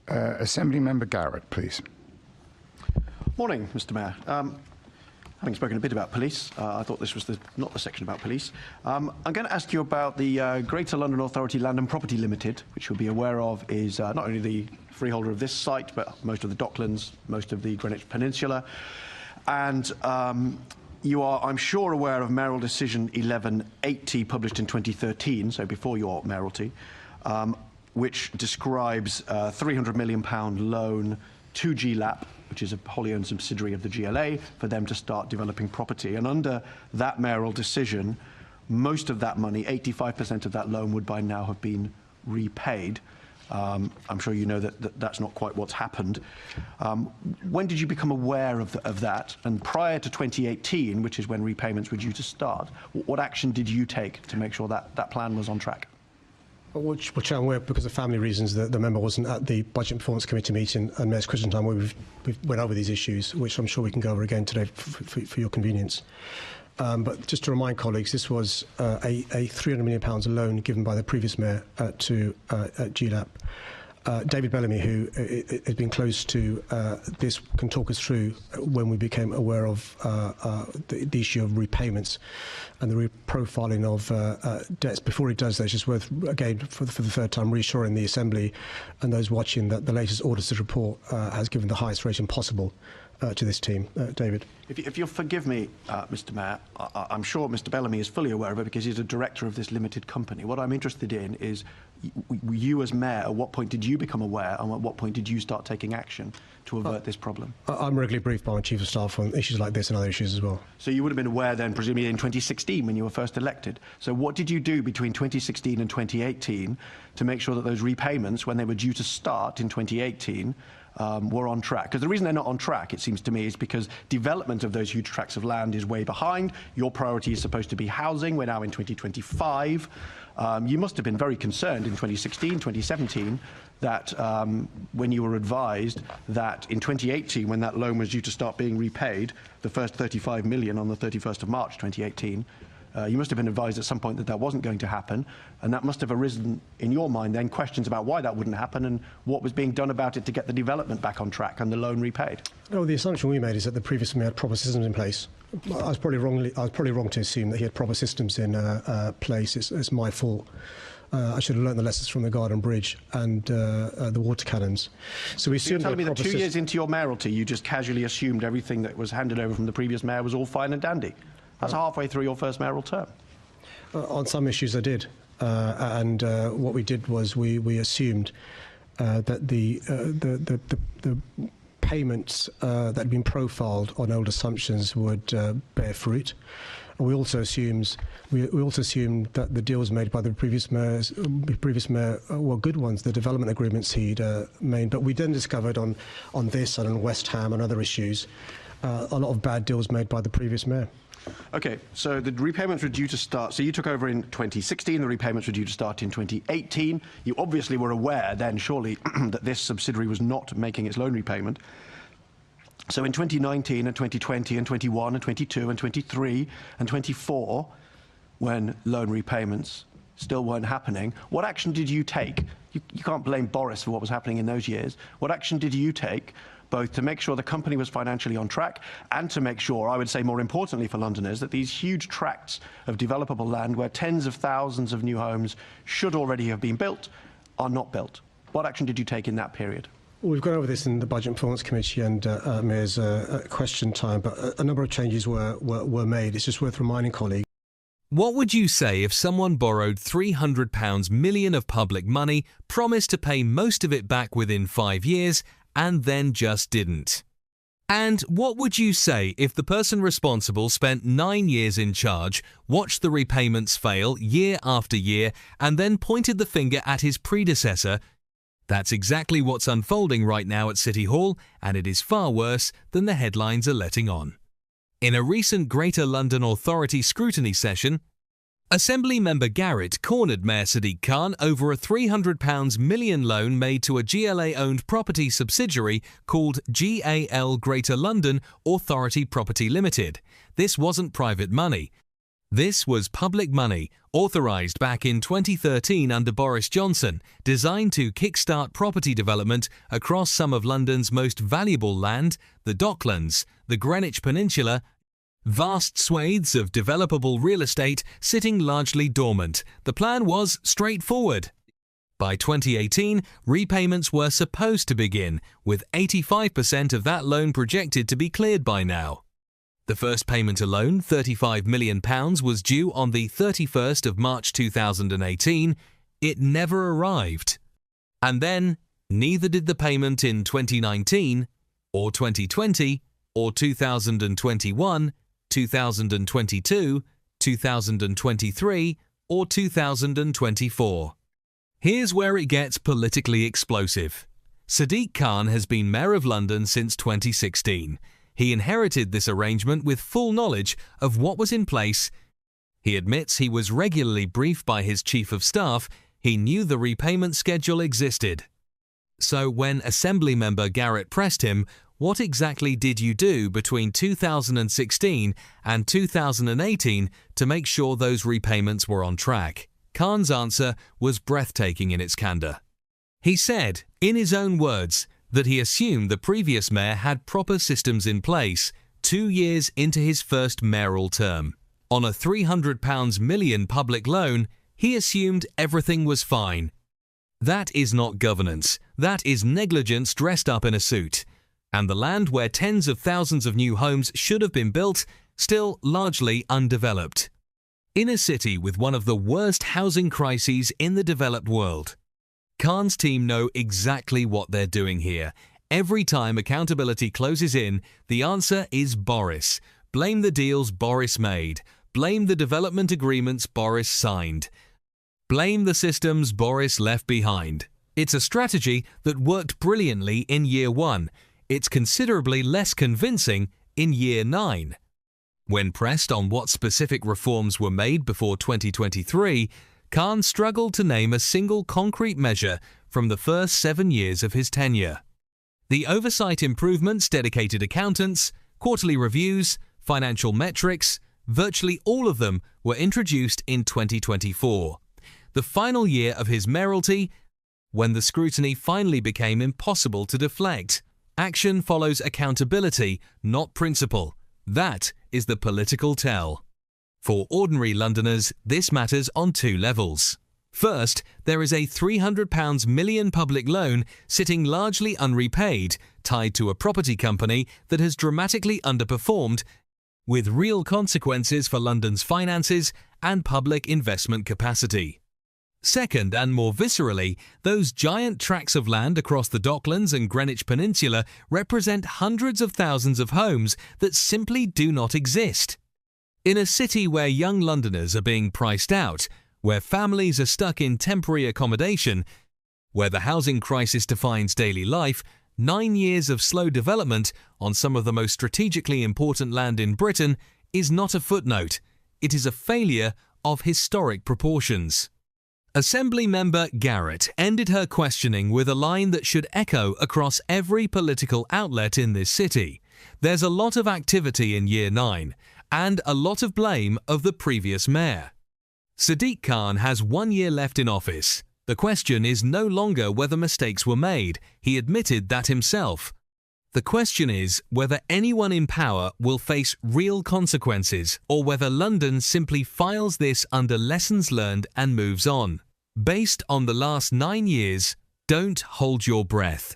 Assembly Member Garrett, please. Morning, Mr. Mayor. Having spoken a bit about police, I thought this was not the section about police. I'm going to ask you about the Greater London Authority Land and Property Limited, which you'll be aware of is not only the freeholder of this site, but most of the Docklands, most of the Greenwich Peninsula. And you are, I'm sure, aware of Mayoral Decision 1180, published in 2013, so before your mayoralty, which describes a £300 million loan to GLAP, which is a wholly owned subsidiary of the GLA, for them to start developing property. And under that mayoral decision, most of that money, 85% of that loan, would by now have been repaid. I'm sure you know that that's not quite what's happened. When did you become aware of that? And prior to 2018, which is when repayments were due to start, what action did you take to make sure that that plan was on track? Which I'm aware, because of family reasons, the member wasn't at the Budget and Performance Committee meeting and Mayor's Question Time, where we've went over these issues, which I'm sure we can go over again today for your convenience. But just to remind colleagues, this was a £300 million loan given by the previous mayor to GLAP. David Bellamy, who has been close to this, can talk us through when we became aware of the issue of repayments and the reprofiling of debts. Before he does that, it's just worth, again, for the third time, reassuring the Assembly and those watching that the latest auditor's report has given the highest rating possible to this team. David. If you'll forgive me, Mr. Mayor, I'm sure Mr. Bellamy is fully aware of it because he's a director of this limited company. What I'm interested in is you as mayor, at what point did you become aware and at what point did you start taking action to avert this problem? I'm regularly briefed by my Chief of Staff on issues like this and other issues as well. So you would have been aware then, presumably in 2016 when you were first elected. So what did you do between 2016 and 2018 to make sure that those repayments, when they were due to start in 2018, were on track? Because the reason they're not on track, it seems to me, is because development of those huge tracts of land is way behind. Your priority is supposed to be housing. We're now in 2025. You must have been very concerned in 2016, 2017, that when you were advised that in 2018, when that loan was due to start being repaid, the first 35 million on the 31st of March 2018, you must have been advised at some point that that wasn't going to happen, and that must have arisen in your mind then questions about why that wouldn't happen and what was being done about it to get the development back on track and the loan repaid. No, the assumption we made is that the previous mayor had proper systems in place. I was probably wrong to assume that he had proper systems in place. It's my fault. I should have learned the lessons from the Garden Bridge and the water cannons. So we assumed. You're telling me that 2 years into your mayoralty, you just casually assumed everything that was handed over from the previous mayor was all fine and dandy? That's halfway through your first mayoral term. On some issues I did. And what we did was we assumed that the payments that had been profiled on old assumptions would bear fruit. And we also assumed that the deals made by the previous mayor were good ones, the development agreements he'd made. But we then discovered on this and on West Ham and other issues a lot of bad deals made by the previous mayor. Okay, so the repayments were due to start. So you took over in 2016. The repayments were due to start in 2018. You obviously were aware then, surely, that this subsidiary was not making its loan repayment. So in 2019 and 2020 and 21 and 22 and 23 and 24, when loan repayments still weren't happening, what action did you take? You can't blame Boris for what was happening in those years. What action did you take, both to make sure the company was financially on track and to make sure, I would say more importantly for Londoners, that these huge tracts of developable land where tens of thousands of new homes should already have been built are not built? What action did you take in that period? Well, we've gone over this in the Budget and Performance Committee and Mayor's Question Time, but a number of changes were made. It's just worth reminding colleagues. What would you say if someone borrowed £300 million of public money, promised to pay most of it back within 5 years, and then just didn't? And what would you say if the person responsible spent 9 years in charge, watched the repayments fail year after year, and then pointed the finger at his predecessor? That's exactly what's unfolding right now at City Hall, and it is far worse than the headlines are letting on. In a recent Greater London Authority scrutiny session, Assembly Member Garrett cornered Mayor Sadiq Khan over a £300 million loan made to a GLA-owned property subsidiary called GAL Greater London Authority Property Limited. This wasn't private money. This was public money, authorised back in 2013 under Boris Johnson, designed to kickstart property development across some of London's most valuable land, the Docklands, the Greenwich Peninsula, vast swathes of developable real estate sitting largely dormant. The plan was straightforward. By 2018, repayments were supposed to begin, with 85% of that loan projected to be cleared by now. The first payment alone, £35 million, was due on the 31st of March 2018. It never arrived. And then, neither did the payment in 2019, or 2020, or 2021, 2022, 2023, or 2024. Here's where it gets politically explosive. Sadiq Khan has been Mayor of London since 2016. He inherited this arrangement with full knowledge of what was in place. He admits he was regularly briefed by his Chief of Staff. He knew the repayment schedule existed. So when Assembly member Garrett pressed him, what exactly did you do between 2016 and 2018 to make sure those repayments were on track? Khan's answer was breathtaking in its candour. He said, in his own words, that he assumed the previous mayor had proper systems in place 2 years into his first mayoral term. On a £300 million public loan, he assumed everything was fine. That is not governance. That is negligence dressed up in a suit. And the land where tens of thousands of new homes should have been built, still largely undeveloped. In a city with one of the worst housing crises in the developed world. Khan's team know exactly what they're doing here. Every time accountability closes in, the answer is Boris. Blame the deals Boris made. Blame the development agreements Boris signed. Blame the systems Boris left behind. It's a strategy that worked brilliantly in year 1. It's considerably less convincing in year 9. When pressed on what specific reforms were made before 2023, Khan struggled to name a single concrete measure from the first 7 years of his tenure. The oversight improvements, dedicated accountants, quarterly reviews, financial metrics, virtually all of them were introduced in 2024. The final year of his mayoralty, when the scrutiny finally became impossible to deflect. Action follows accountability, not principle. That is the political tell. For ordinary Londoners, this matters on 2 levels. First, there is a £300 million public loan sitting largely unrepaid, tied to a property company that has dramatically underperformed, with real consequences for London's finances and public investment capacity. Second, and more viscerally, those giant tracts of land across the Docklands and Greenwich Peninsula represent hundreds of thousands of homes that simply do not exist. In a city where young Londoners are being priced out, where families are stuck in temporary accommodation, where the housing crisis defines daily life, 9 years of slow development on some of the most strategically important land in Britain is not a footnote. It is a failure of historic proportions. Assembly member Garrett ended her questioning with a line that should echo across every political outlet in this city. There's a lot of activity in year 9. And a lot of blame of the previous mayor. Sadiq Khan has 1 year left in office. The question is no longer whether mistakes were made. He admitted that himself. The question is whether anyone in power will face real consequences or whether London simply files this under lessons learned and moves on. Based on the last 9 years, don't hold your breath.